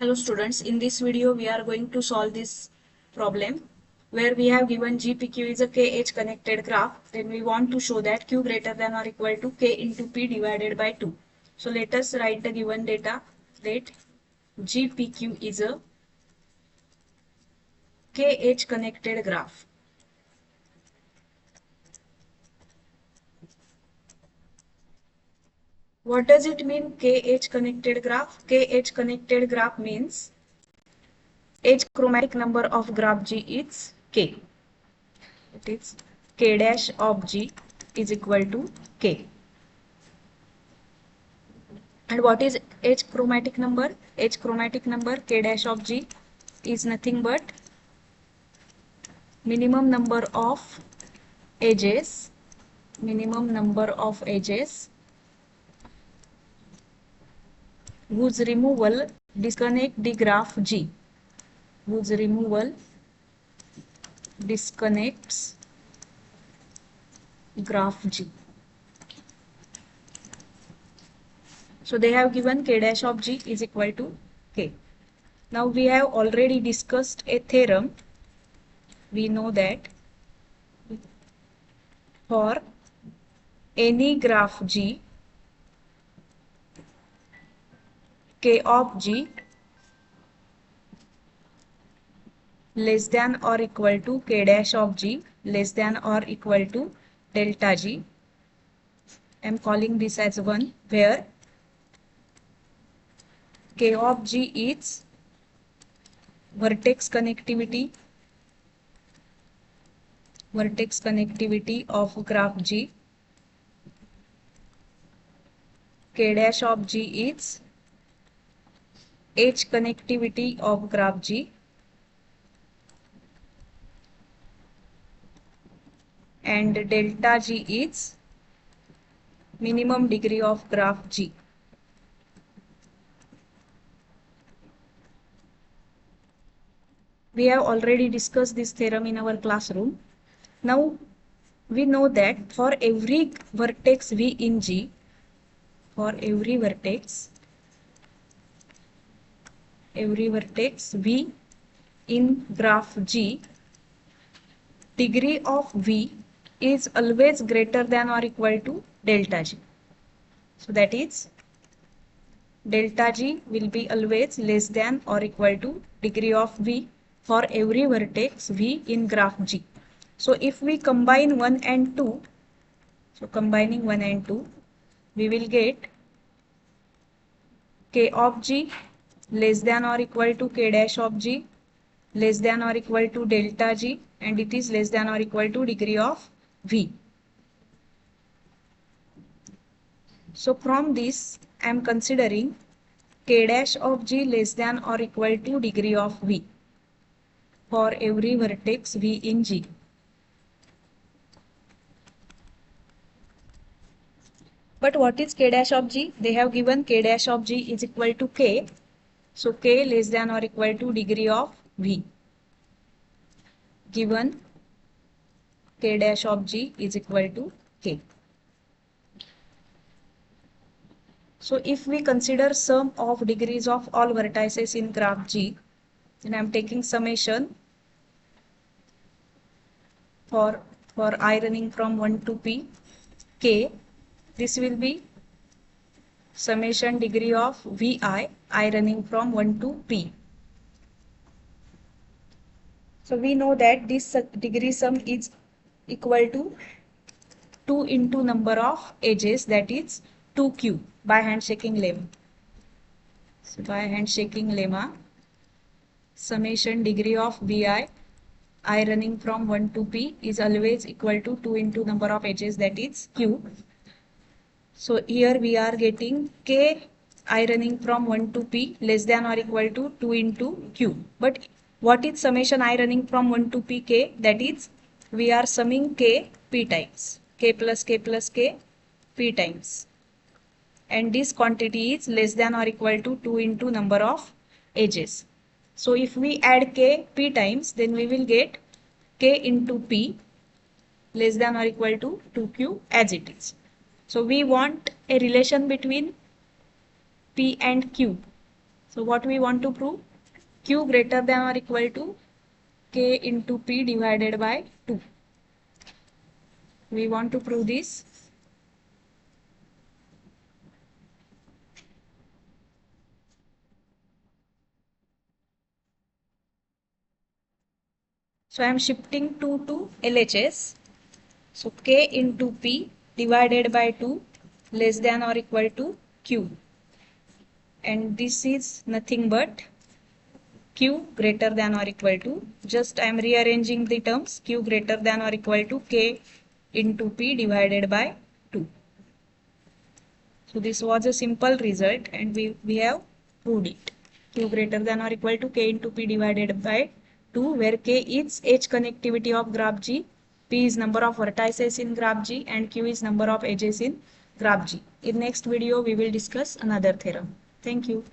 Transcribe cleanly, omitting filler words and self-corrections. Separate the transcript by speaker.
Speaker 1: Hello students, in this video we are going to solve this problem where we have given GPQ is a KH connected graph. Then we want to show that Q greater than or equal to K into P divided by 2. So let us write the given data. Let GPQ is a KH connected graph. What does it mean KH connected graph? KH connected graph means H chromatic number of graph G is K. It is K dash of G is equal to K. And what is H chromatic number? H chromatic number K dash of G is nothing but minimum number of edges, whose removal disconnect the graph G, whose removal disconnects graph G. So they have given K dash of G is equal to K. Now we have already discussed a theorem. We know that for any graph G, K of G less than or equal to K dash of G less than or equal to delta G. I am calling this as 1, where K of G is vertex connectivity of graph G. K dash of G is edge connectivity of graph G. And delta G is minimum degree of graph G. We have already discussed this theorem in our classroom. Now we know that for every vertex V in G, for every vertex V in graph G, degree of V is always greater than or equal to delta G. So that is delta G will be always less than or equal to degree of V for every vertex V in graph G. So if we combine 1 and 2, so combining 1 and 2, we will get K of G less than or equal to K dash of G less than or equal to delta G, and it is less than or equal to degree of V. So from this I am considering K dash of G less than or equal to degree of V for every vertex V in G. But what is K dash of G? They have given K dash of G is equal to K. So K less than or equal to degree of V. Given K dash of G is equal to K. So if we consider sum of degrees of all vertices in graph G, then I am taking summation for I running from 1 to P, K. This will be summation degree of Vi, I running from 1 to P. So we know that this degree sum is equal to 2 into number of edges, that is 2Q by handshaking lemma. So by handshaking lemma, summation degree of Vi, I running from 1 to P is always equal to 2 into number of edges, that is Q. So here we are getting K I running from 1 to P less than or equal to 2 into Q. But what is summation I running from 1 to P K? That is, we are summing K P times. K plus K plus K P times. And this quantity is less than or equal to 2 into number of edges. So if we add K P times, then we will get K into P less than or equal to 2Q as it is. So we want a relation between P and Q. So what we want to prove? Q greater than or equal to K into P divided by 2. We want to prove this. So I am shifting 2 to LHS. So K into P divided by 2 less than or equal to Q. And this is nothing but Q greater than or equal to, just I am rearranging the terms, Q greater than or equal to K into P divided by 2. So this was a simple result and we have proved it. Q greater than or equal to K into P divided by 2, where K is edge connectivity of graph G, P is number of vertices in graph G, and Q is number of edges in graph G. In next video we will discuss another theorem. Thank you.